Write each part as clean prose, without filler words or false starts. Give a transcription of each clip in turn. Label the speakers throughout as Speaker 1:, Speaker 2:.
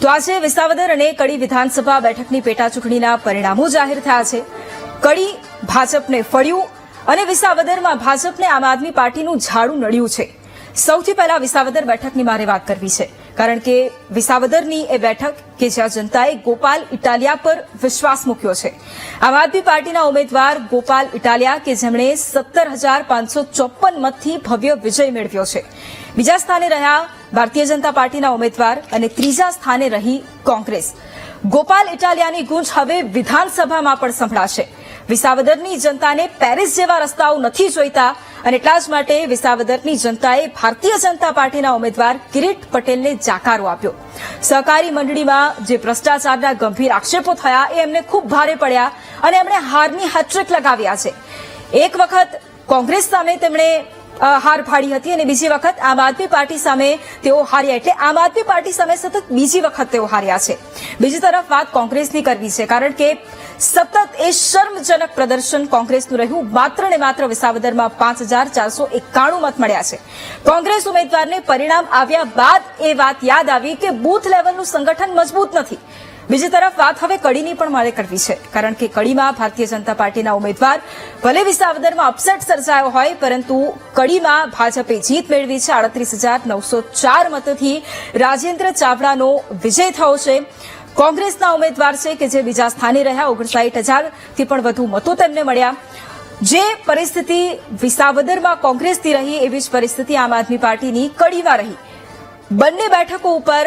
Speaker 1: તો આજે વિસાવદર અને કડી વિધાનસભા બેઠકની પેટા ચૂંટણીના પરિણામો જાહેર થયા છે। કડી ભાજપને ફળ્યું અને વિસાવદરમાં ભાજપને આમ આદમી પાર્ટીનું ઝાડું નડ્યું છે। સૌથી પહેલા વિસાવદર બેઠકની મારે વાત કરવી છે, કારણ કે વિસાવદરની એ બેઠક કે જ્યાં જનતાએ ગોપાલ ઇટાલિયા પર વિશ્વાસ મૂક્યો છે। આમ આદમી પાર્ટીના ઉમેદવાર ગોપાલ ઇટાલિયા કે જેમણે 17,554 મતથી ભવ્ય વિજય મેળવ્યો છે। બીજા સ્થાને રહ્યા ભારતીય જનતા પાર્ટીના ઉમેદવાર અને ત્રીજા સ્થાને રહી કોંગ્રેસ। ગોપાલ ઇટાલિયાની ગૂંજ હવે વિધાનસભામાં પણ સંભળાશે। વિસાવદરની જનતાને પેરિસ જેવા રસ્તાઓ નથી જોઈતા અને એટલા જ માટે વિસાવદરની જનતાએ ભારતીય જનતા પાર્ટીના ઉમેદવાર કિરીટ પટેલને જાકારો આપ્યો। સહકારી મંડળીમાં જે ભ્રષ્ટાચારના ગંભીર આક્ષેપો થયા એ એમને ખૂબ ભારે પડ્યા અને એમણે હારની હેટ્રિક લગાવ્યા છે। એક વખત કોંગ્રેસ સામે તેમણે હાર ફાડી હતી અને બીજી વખત આમ આદમી પાર્ટી સામે તેઓ હાર્યા, એટલે આમ આદમી પાર્ટી સામે સતત બીજી વખત તેઓ હાર્યા છે। બીજી તરફ વાત કોંગ્રેસની કરવી છે, કારણ કે સતત એ શર્મજનક પ્રદર્શન કોંગ્રેસનું રહ્યું। માત્ર ને માત્ર વિસાવદરમાં 5,491 મત મળ્યા છે। કોંગ્રેસ ઉમેદવારને પરિણામ આવ્યા બાદ એ વાત યાદ આવી કે બૂથ લેવલનું સંગઠન મજબૂત નથી। બીજી તરફ વાત હવે કડીની પણ મારે કરવી છે, કારણ કે કડીમાં ભારતીય જનતા પાર્ટીના ઉમેદવાર ભલે વિસાવદરમાં અપસેટ સર્જાયો હોય, પરંતુ કડીમાં ભાજપે જીત મેળવી છે। 38,904 મતોથી રાજેન્દ્ર ચાવડાનો વિજય થયો છે। કોંગ્રેસના ઉમેદવાર છે કે જે બીજા સ્થાને રહ્યા, 59,000થી પણ વધુ મતો તેમને મળ્યા। જે પરિસ્થિતિ વિસાવદરમાં કોંગ્રેસની રહી એવી જ પરિસ્થિતિ આમ આદમી પાર્ટીની કડીમાં રહી। બંને બેઠકો ઉપર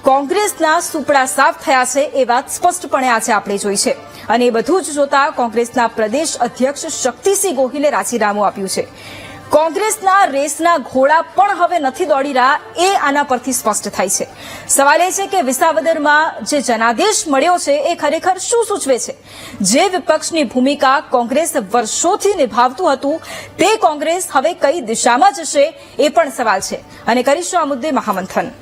Speaker 1: કોંગ્રેસના સુપડા સાફ થયા છે એ વાત સ્પષ્ટપણે આજે આપણે જોઈ છે અને એ બધું જ જોતા કોંગ્રેસના પ્રદેશ અધ્યક્ષ શક્તિસિંહ ગોહિલે રાજીનામું આપ્યું છે। કોંગ્રેસના રેસના ઘોડા પણ હવે નથી દોડી રહ્યા એ આના પરથી સ્પષ્ટ થાય છે। સવાલ એ છે કે વિસાવદરમાં જે જનાદેશ મળ્યો છે એ ખરેખર શું સૂચવે છે? જે વિપક્ષની ભૂમિકા કોંગ્રેસ વર્ષોથી નિભાવતું હતું તે કોંગ્રેસ હવે કઈ દિશામાં જશે એ પણ સવાલ છે અને કરીશું આ મુદ્દે મહામંથન।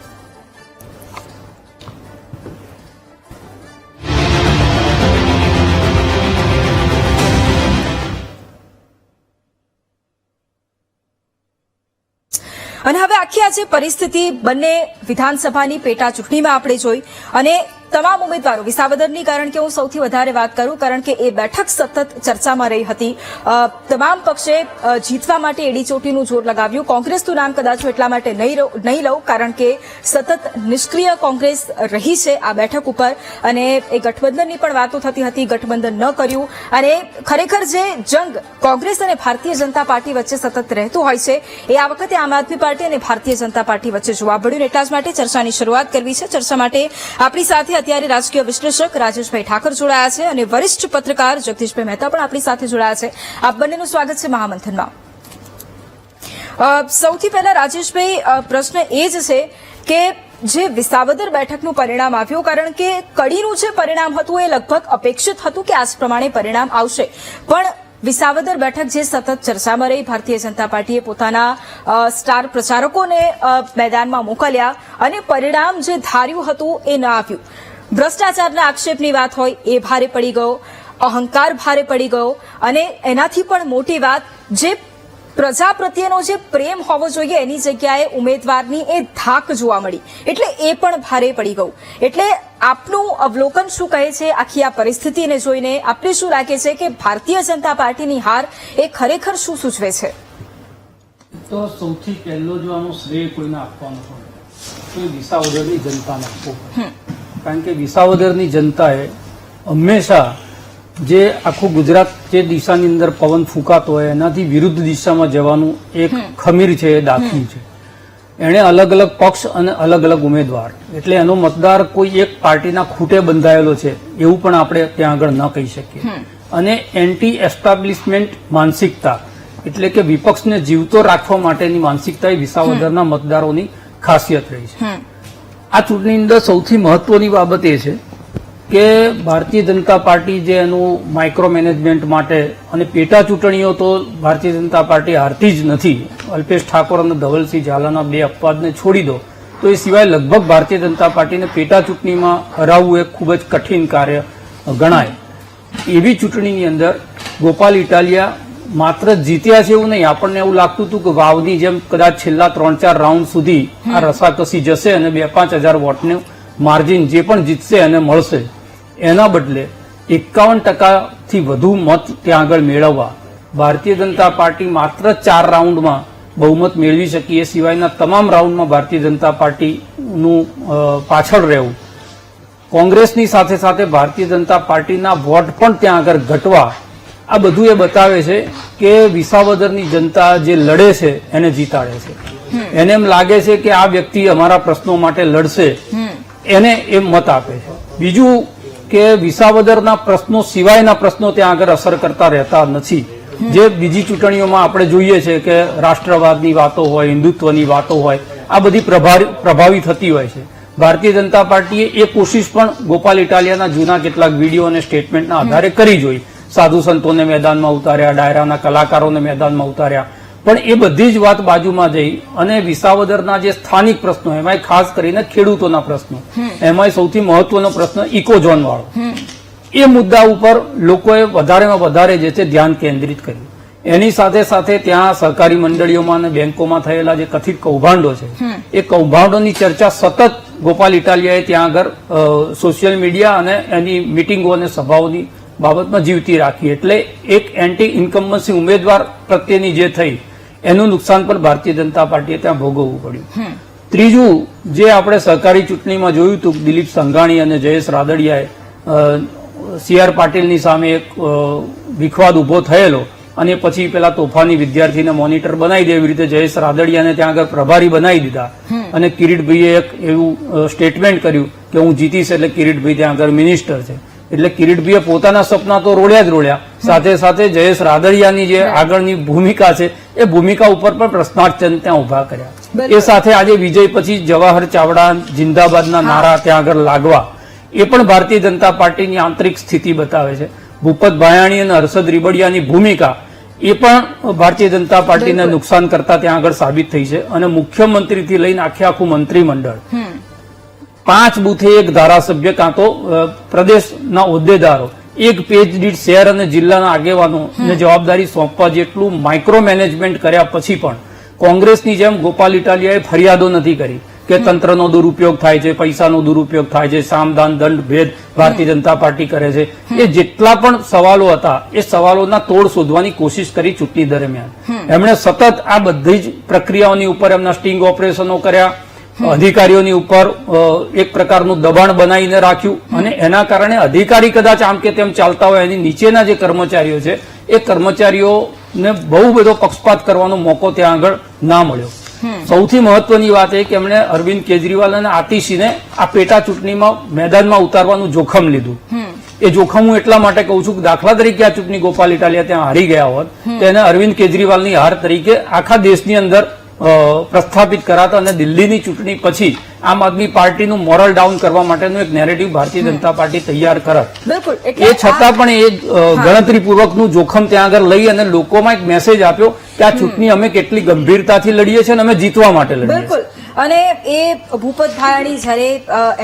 Speaker 1: અને હવે આખી આ જે પરિસ્થિતિ બંને વિધાનસભાની પેટા ચૂંટણીમાં આપણે જોઈ અને તમામ ઉમેદવારો વિસાવદરની, કારણ કે હું સૌથી વધારે વાત કરું, કારણ કે એ બેઠક સતત ચર્ચામાં રહી હતી। તમામ પક્ષે જીતવા માટે એડી ચોટીનું જોર લગાવ્યું। કોંગ્રેસનું નામ કદાચ એટલા માટે નહીં લઉં, કારણ કે સતત નિષ્ક્રિય કોંગ્રેસ રહી છે આ બેઠક ઉપર અને એ ગઠબંધનની પણ વાતો થતી હતી, ગઠબંધન ન કર્યું અને ખરેખર જે જંગ કોંગ્રેસ અને ભારતીય જનતા પાર્ટી વચ્ચે સતત રહેતું હોય છે એ આ વખતે આમ આદમી પાર્ટી અને ભારતીય જનતા પાર્ટી વચ્ચે જોવા મળ્યું। એટલા જ માટે ચર્ચાની શરૂઆત કરવી છે। ચર્ચા માટે આપણી સાથે અત્યારે રાજકીય વિશ્લેષક રાજેશભાઈ ઠાકર જોડાયા છે અને વરિષ્ઠ પત્રકાર જગદીશભાઈ મહેતા પણ આપણી સાથે જોડાયા છે। આપ બંનેનું સ્વાગત છે મહામંથનમાં। સૌથી પહેલા રાજેશભાઈ, પ્રશ્ન એ જ છે કે જે વિસાવદર બેઠકનું પરિણામ આવ્યું, કારણ કે કડીનું જે પરિણામ હતું એ લગભગ અપેક્ષિત હતું કે આ જ પ્રમાણે પરિણામ આવશે, પણ વિસાવદર બેઠક જે સતત ચર્ચામાં રહી, ભારતીય જનતા પાર્ટીએ પોતાના સ્ટાર પ્રચારકોને મેદાનમાં મોકલ્યા અને પરિણામ જે ધાર્યું હતું એ ન આવ્યું। ભ્રષ્ટાચારના આક્ષેપની વાત હોય એ ભારે પડી ગયો, અહંકાર ભારે પડી ગયો અને એનાથી પણ મોટી વાત જે પ્રજા પ્રત્યેનો જે પ્રેમ હોવો જોઈએ એની જગ્યાએ ઉમેદવારની એ ધાક જોવા મળી, એટલે એ પણ ભારે પડી ગયું। એટલે આપનું અવલોકન શું કહે છે આખી આ પરિસ્થિતિને જોઈને? આપને શું લાગે છે કે ભારતીય જનતા પાર્ટીની હાર એ ખરેખર શું સૂચવે છે?
Speaker 2: તો સૌથી પહેલો જો આનો શ્રેય કોઈને આપવાનો હોય તો વિસાવદરની જનતાને આપવો, કારણ કે વિસાવદરની જનતાએ હંમેશા જે આખું ગુજરાત જે દિશાની અંદર પવન ફૂંકાતો હોય એનાથી વિરુદ્ધ દિશામાં જવાનું એક ખમીર છે એ દાખ્યું છે। એણે અલગ અલગ પક્ષ અને અલગ અલગ ઉમેદવાર, એટલે એનો મતદાર કોઈ એક પાર્ટીના ખૂટે બંધાયેલો છે એવું પણ આપણે ત્યાં આગળ ન કહી શકીએ। અને એન્ટી એસ્ટાબ્લિશમેન્ટ માનસિકતા, એટલે કે વિપક્ષને જીવતો રાખવા માટેની માનસિકતા એ વિસાવદરના મતદારોની ખાસિયત રહી છે। આ ચૂંટણીની અંદર સૌથી મહત્વની બાબત એ છે કે ભારતીય જનતા પાર્ટી જે એનું માઇક્રો મેનેજમેન્ટ માટે અને પેટા ચૂંટણીઓ તો ભારતીય જનતા પાર્ટી હારતી જ નથી, અલ્પેશ ઠાકોર અને ધવલસિંહ ઝાલાના 2 અપવાદને છોડી દો તો એ સિવાય લગભગ ભારતીય જનતા પાર્ટીને પેટા ચૂંટણીમાં હરાવવું એક ખૂબ જ કઠિન કાર્ય ગણાય। એવી ચૂંટણીની અંદર ગોપાલ ઇટાલિયા માત્ર જીત્યા છે એવું નહીં, આપણને એવું લાગતું હતું કે વાવની જેમ કદાચ છેલ્લા 3-4 રાઉન્ડ સુધી આ રસાકસી જશે અને 2-5 હજાર વોટને માર્જિન જે પણ જીતશે એને મળશે, એના બદલે 51%થી વધુ મત ત્યાં આગળ મેળવવા ભારતીય જનતા પાર્ટી માત્ર 4 રાઉન્ડમાં બહુમત મેળવી શકી, એ સિવાયના તમામ રાઉન્ડમાં ભારતીય જનતા પાર્ટીનું પાછળ રહેવું, કોંગ્રેસની સાથે સાથે ભારતીય જનતા પાર્ટીના વોટ પણ ત્યાં આગળ ઘટવા, આ બધું એ બતાવે છે કે વિસાવદરની જનતા જે લડે છે એને જીતાડે છે. એને એમ લાગે છે કે આ વ્યક્તિ અમારા પ્રશ્નો માટે લડશે, એને એ મત આપે છે. બીજું કે વિસાવદરના પ્રશ્નો સિવાયના પ્રશ્નો ત્યાં આગળ અસર કરતા રહેતા નથી. જે બીજી ચૂંટણીઓમાં આપણે જોઈએ છે કે રાષ્ટ્રવાદની વાતો હોય, હિન્દુત્વની વાતો હોય, આ બધી પ્રભાવી થતી હોય છે. ભારતીય જનતા પાર્ટીએ એ કોશિશ પણ ગોપાલ ઇટાલિયાના જૂના કેટલાક વિડીયો અને સ્ટેટમેન્ટના આધારે કરી જોઈ. સાધુ સંતોને મેદાનમાં ઉતાર્યા, ડાયરાના કલાકારોને મેદાનમાં ઉતાર્યા, પણ એ બધી જ વાત બાજુમાં જઈ અને વિસાવદરના જે સ્થાનિક પ્રશ્નો, એમાં ખાસ કરીને ખેડૂતોના પ્રશ્નો, એમાં સૌથી મહત્વનો પ્રશ્ન ઇકોઝોન વાળો, એ મુદ્દા ઉપર લોકોએ વધારેમાં વધારે જે છે ધ્યાન કેન્દ્રિત કર્યું. એની સાથે સાથે ત્યાં સહકારી મંડળીઓમાં અને બેંકોમાં થયેલા જે કથિત કૌભાંડો છે, એ કૌભાંડોની ચર્ચા સતત ગોપાલ ઇટાલિયાએ ત્યાં આગળ સોશિયલ મીડિયા અને એની મિટિંગો અને સભાઓની બાબતમાં જીવતી રાખી. એટલે એક એન્ટી ઇન્કમ્બન્સી ઉમેદવાર પ્રત્યેની જે થઈ એનું નુકસાન પણ ભારતીય જનતા પાર્ટીએ ત્યાં ભોગવવું પડ્યું. ત્રીજું, જે આપણે સહકારી ચૂંટણીમાં જોયું હતું, દિલીપ સંઘાણી અને જયેશ રાદડિયાએ CR પાટીલની સામે એક વિખવાદ ઉભો થયેલો અને પછી પેલા તોફાની વિદ્યાર્થીને મોનિટર બનાવી દે, એવી રીતે જયેશ રાદડિયાને ત્યાં આગળ પ્રભારી બનાવી દીધા અને કિરીટભાઈએ એક એવું સ્ટેટમેન્ટ કર્યું કે હું જીતીશ એટલે કિરીટભાઈ ત્યાં આગળ મિનિસ્ટર છે. એટલે કિરીટભાઈએ પોતાના સપના તો રોડ્યા જ રોડ્યા, સાથે સાથે જયેશ રાદડિયાની જે આગળની ભૂમિકા છે એ ભૂમિકા ઉપર પણ પ્રશ્નાર્થ ત્યાં ઉભા કર્યા. એ સાથે આજે વિજય પછી જવાહર ચાવડા જિંદાબાદના નારા ત્યાં આગળ લાગવા, એ પણ ભારતીય જનતા પાર્ટીની આંતરિક સ્થિતિ બતાવે છે. ભૂપત ભાયાણી અને હર્ષદ રીબડિયાની ભૂમિકા એ પણ ભારતીય જનતા પાર્ટીને નુકસાન કરતા ત્યાં આગળ સાબિત થઈ છે. અને મુખ્યમંત્રીથી લઈને આખું મંત્રીમંડળ, 5 બુથે એક ધારાસભ્ય કાં તો પ્રદેશના હોદ્દેદારો, એક પેજ દીઠ શહેર અને જિલ્લાના આગેવાનોને જવાબદારી સોંપવા જેટલું માઇક્રો મેનેજમેન્ટ કર્યા પછી પણ કોંગ્રેસની જેમ ગોપાલ ઇટાલિયાએ ફરિયાદો નથી કરી કે તંત્રનો દુરુપયોગ થાય છે, પૈસાનો દુરુપયોગ થાય છે, સામદાન દંડ ભેદ ભારતીય જનતા પાર્ટી કરે છે. એ જેટલા પણ સવાલો હતા એ સવાલોના તોડ શોધવાની કોશિશ કરી ચૂંટણી દરમિયાન. એમણે સતત આ બધી જ પ્રક્રિયાઓની ઉપર એમના સ્ટિંગ ઓપરેશનો કર્યા, અધિકારીઓની ઉપર એક પ્રકારનું દબાણ બનાવીને રાખ્યું અને એના કારણે અધિકારી કદાચ આમ કે તેમ ચાલતા હોય, એની નીચેના જે કર્મચારીઓ છે એ કર્મચારીઓને બહુ બધો પક્ષપાત કરવાનો મોકો ત્યાં આગળ ના મળ્યો. સૌથી મહત્વની વાત એ કે એમણે અરવિંદ કેજરીવાલ અને આતિશીને આ પેટા ચૂંટણીમાં મેદાનમાં ઉતારવાનું જોખમ લીધું. એ જોખમ હું એટલા માટે કહું છું કે દાખલા તરીકે આ ચૂંટણી ગોપાલ ઇટાલિયા ત્યાં હારી ગયા હોત તો એને અરવિંદ કેજરીવાલની હાર તરીકે આખા દેશની અંદર પ્રસ્થાપિત કરાતા અને દિલ્હીની ચૂંટણી પછી આમ આદમી પાર્ટીનું મોરલ ડાઉન કરવા માટેનું એક નેરેટિવ ભારતીય જનતા પાર્ટી તૈયાર કરત. એ છતાં પણ એ ગણતરીપૂર્વકનું જોખમ ત્યાં આગળ લઈ અને લોકોમાં એક મેસેજ આપ્યો કે આ ચૂંટણી અમે કેટલી ગંભીરતાથી લડીએ છીએ અને અમે જીતવા માટે લડીએ છીએ.
Speaker 1: બિલકુલ. અને એ ભૂપત ભાયાણી જયારે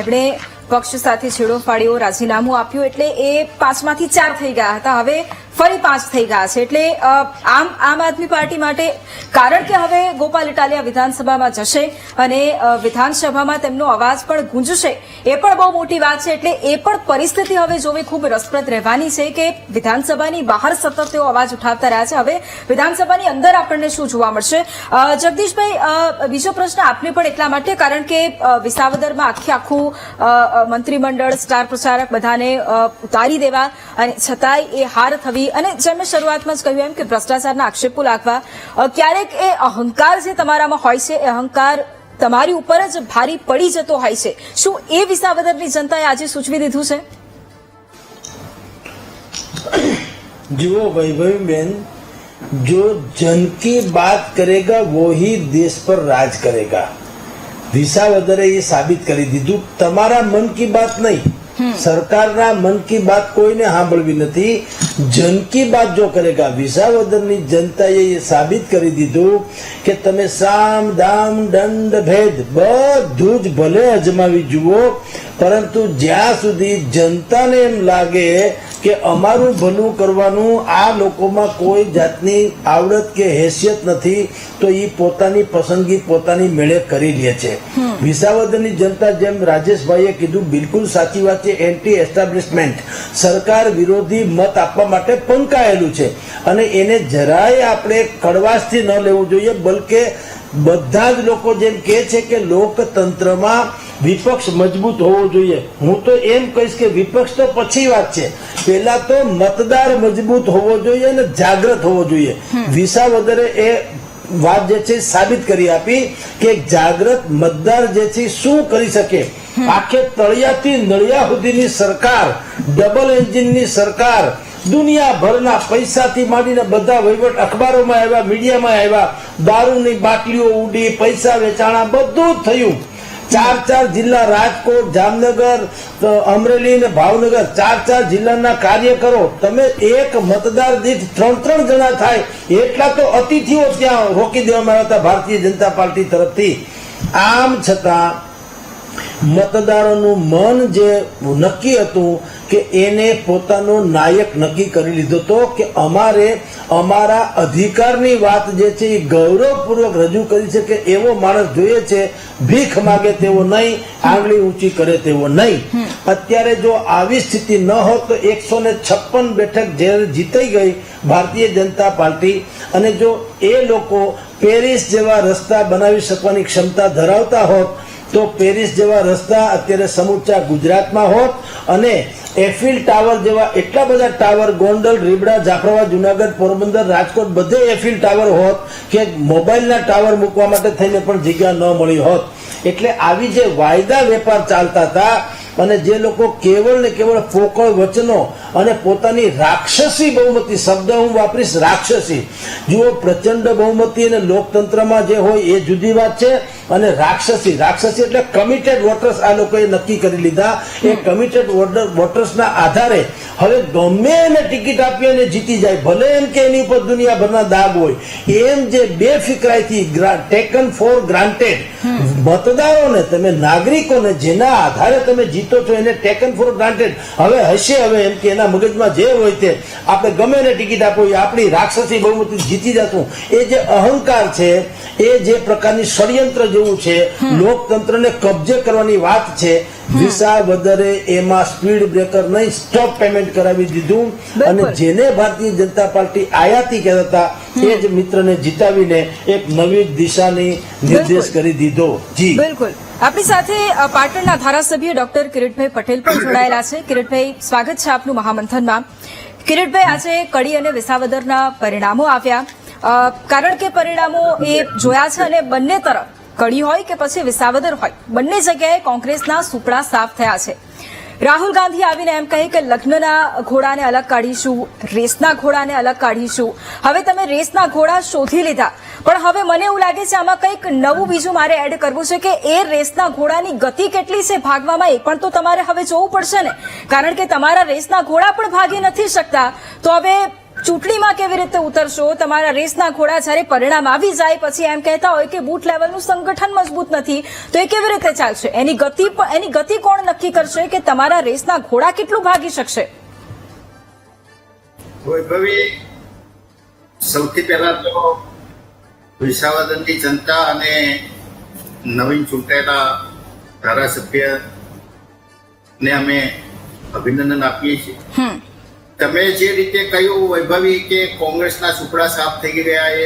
Speaker 1: એમણે પક્ષ સાથે છેડો ફાડ્યો, રાજીનામું આપ્યું, એટલે એ 5માંથી 4 થઈ ગયા હતા, હવે ફરી 5 થઈ ગયા છે. એટલે આમ આદમી પાર્ટી માટે, કારણ કે હવે ગોપાલ ઇટાલિયા વિધાનસભામાં જશે અને વિધાનસભામાં તેમનો અવાજ પણ ગુંજશે, એ પણ બહુ મોટી વાત છે. એટલે એ પણ પરિસ્થિતિ હવે જોવી ખૂબ રસપ્રદ રહેવાની છે કે વિધાનસભાની બહાર સતત તેઓ અવાજ ઉઠાવતા રહ્યા છે, હવે વિધાનસભાની અંદર આપણને શું જોવા મળશે. જગદીશભાઈ, બીજો પ્રશ્ન આપને પણ એટલા માટે, કારણ કે વિસાવદરમાં આખું મંત્રીમંડળ, સ્ટાર પ્રચારક બધાને ઉતારી દેવા અને છતાંય એ હાર થવી, અને જેમ મેં શરૂઆતમાં જ કહ્યું એમ કે ભ્રષ્ટાચારના આક્ષેપો લાગવા, ક્યારેક એ અહંકાર જે તમારામાં હોય છે એ અહંકાર તમારી ઉપર જ ભારી પડી જતો હોય છે. શું એ વિસાવદરની જનતાએ આજે સૂચવી દીધું છે?
Speaker 3: જુઓ વૈભવી બેન, જો જન કી બાત કરેગા वो ही देश पर राज करेगा. વિસાવદરે એ સાબિત કરી દીધું. તમારા મન કી બાત નહીં, સરકારના મન કી બાત કોઈને સાંભળવી નથી. જન કી બાત જો કરેગા, વિસાવદરની જનતાએ એ સાબિત કરી દીધું કે તમે સામ દામ દંડ ભેદ બધું જ ભલે અજમાવી જુઓ, પરંતુ જ્યાં સુધી જનતાને એમ લાગે કે અમારું ભલું કરવાનું આ લોકોમાં કોઈ જાતની આવડત કે હેસિયત નથી, તો એ પોતાની પસંદગી પોતાની મેળે કરી લે છે. વિસાવદરની જનતા, જેમ રાજેશભાઈએ કીધું, બિલકુલ સાચી વાત છે. એન્ટી એસ્ટાબ્લિશમેન્ટ, સરકાર વિરોધી મત આપવા માટે પંકાયેલું છે અને એને જરાય આપણે કડવાશથી ન લેવું જોઈએ. બલકે બધા જ લોકો જેમ કહે છે કે લોકતંત્રમાં વિપક્ષ મજબૂત હોવો જોઈએ, હું તો એમ કહીશ કે વિપક્ષ તો પછી વાત છે, પહેલા તો મતદાર મજબૂત હોવો જોઈએ અને જાગૃત હોવો જોઈએ. વિસાવદરે એ વાત જે છે સાબિત કરી આપી કે જાગૃત મતદાર જે છે શું કરી શકે. આખે તળિયાથી નળિયા સુધીની સરકાર, ડબલ એન્જિનની સરકાર, દુનિયાભરના પૈસાથી માંડીને બધા વહીવટ અખબારોમાં આવ્યા, મીડિયામાં આવ્યા, દારૂની બાટલીઓ ઉડી, પૈસા વેચાણા, બધું જ થયું. 4 જિલ્લા, રાજકોટ, જામનગર, અમરેલી અને ભાવનગર, 4 જિલ્લાના કાર્યકરો, તમે એક મતદાર દીઠ 3 જણા થાય એટલા તો અતિથિઓ ત્યાં રોકી દેવામાં આવ્યા હતા ભારતીય જનતા પાર્ટી તરફથી. આમ છતાં મતદારોનું મન જે નક્કી હતું કે એને પોતાનો નાયક નક્કી કરી લીધો હતો કે અમારે અમારા અધિકારની વાત જે છે એ ગૌરવપૂર્વક રજૂ કરી છે કે એવો માણસ જોઈએ છે, ભીખ માગે તેવો નહીં, આંગળી ઊંચી કરે તેવો નહીં. અત્યારે જો આવી સ્થિતિ ન હોત તો 156 બેઠક જે જીતાઈ ગઈ ભારતીય જનતા પાર્ટી, અને જો એ લોકો પેરિસ જેવા રસ્તા બનાવી શકવાની ક્ષમતા ધરાવતા હોત તો પેરિસ જેવા રસ્તા અત્યારે સમૂચા ગુજરાતમાં હોત અને એફિલ ટાવર જેવા એટલા બધા ટાવર, ગોંડલ, રીબડા, જાફરાબાદ, જુનાગઢ, પોરબંદર, રાજકોટ બધે એફિલ ટાવર હોત કે મોબાઈલના ટાવર મૂકવા માટે થઈને પણ જગ્યા ન મળી હોત. એટલે આવી જે વાયદા વેપાર ચાલતા હતા અને જે લોકો કેવળ ને કેવળ પોકળ વચનો અને પોતાની રાક્ષસી બહુમતી, શબ્દ હું વાપરીશ રાક્ષસી, જુઓ પ્રચંડ બહુમતી અને લોકતંત્રમાં જે હોય એ જુદી વાત છે, અને રાક્ષસી એટલે કમિટેડ વોટર્સ આ લોકોએ નક્કી કરી લીધા. એ કમિટેડ વોટર્સના આધારે હવે ગમે એને ટિકિટ આપી અને જીતી જાય, ભલે એમ કે એની ઉપર દુનિયાભરના દાગ હોય, એમ જે બેફિકરાઈથી ટેકન ફોર ગ્રાન્ટેડ મતદારોને, તમે નાગરિકોને જેના આધારે તમે જીતો છો એને ટેકન ફોર ગ્રાન્ટેડ હવે હશે. હવે એમ કે એના મગજમાં જે હોય તે આપણે ગમે એને ટિકિટ આપો, આપણી રાક્ષસી બહુમતી જીતી જશું, એ જે અહંકાર છે, એ જે પ્રકારની ષડયંત્ર જેવું છે, લોકતંત્રને કબજે કરવાની વાત છે, વિસાવદરે એમાં સ્પીડ બ્રેકર નહીં, સ્ટોપ પેમેન્ટ કરાવી દીધું અને જેને ભારતીય જનતા પાર્ટી આયાતી કહેતા હતા એ જ મિત્રને જીતાવીને એક નવી દિશાની નિર્દેશ કરી દીધો. જી
Speaker 1: બિલકુલ. આપણી સાથે પાટણના ધારાસભ્ય ડોક્ટર કિરીટભાઈ પટેલ પણ જોડાયેલા છે. કિરીટભાઈ, સ્વાગત છે આપનું મહામંથનમાં. કિરીટભાઈ, આજે કડી અને વિસાવદરના પરિણામો આવ્યા, કારણ કે પરિણામો એ જોયા છે અને બંને તરફ, કડી હોય કે પછી વિસાવદર હોય, બંને જગ્યાએ કોંગ્રેસના સુપડા સાફ થયા છે. રાહુલ ગાંધી આવીને એમ કહે કે લગ્નના ઘોડાને અલગ કાઢીશું, રેસના ઘોડાને અલગ કાઢીશું. હવે તમે રેસના ઘોડા શોધી લીધા, પણ હવે મને એવું લાગે છે આમાં કંઈક નવું બીજું મારે એડ કરવું છે કે એ રેસના ઘોડાની ગતિ કેટલી છે ભાગવામાં, એ પણ તો તમારે હવે જોવું પડશે ને, કારણ કે તમારા રેસના ઘોડા પણ ભાગી નથી શકતા. તો હવે ચૂંટણીમાં કેવી રીતે ઉતરશો? તમારા રેસના ઘોડા જ્યારે પરિણામ આવી જાય પછી એમ કહેતા હોય કે બૂથ લેવલનું સંગઠન મજબૂત નથી, તો એ કેવી રીતે ચાલશે? એની ગતિ કોણ નક્કી કરશે કે તમારા રેસના ઘોડા કેટલું ભાગી શકશે?
Speaker 4: વૈભવી, સૌથી પહેલા તો વિસાવદરની જનતા અને નવીન ચૂંટાયેલા ધારાસભ્યને અમે અભિનંદન આપીએ છીએ. તમે જે રીતે કહ્યું વૈભવી કે કોંગ્રેસના સુપડા સાફ થઈ ગયા, એ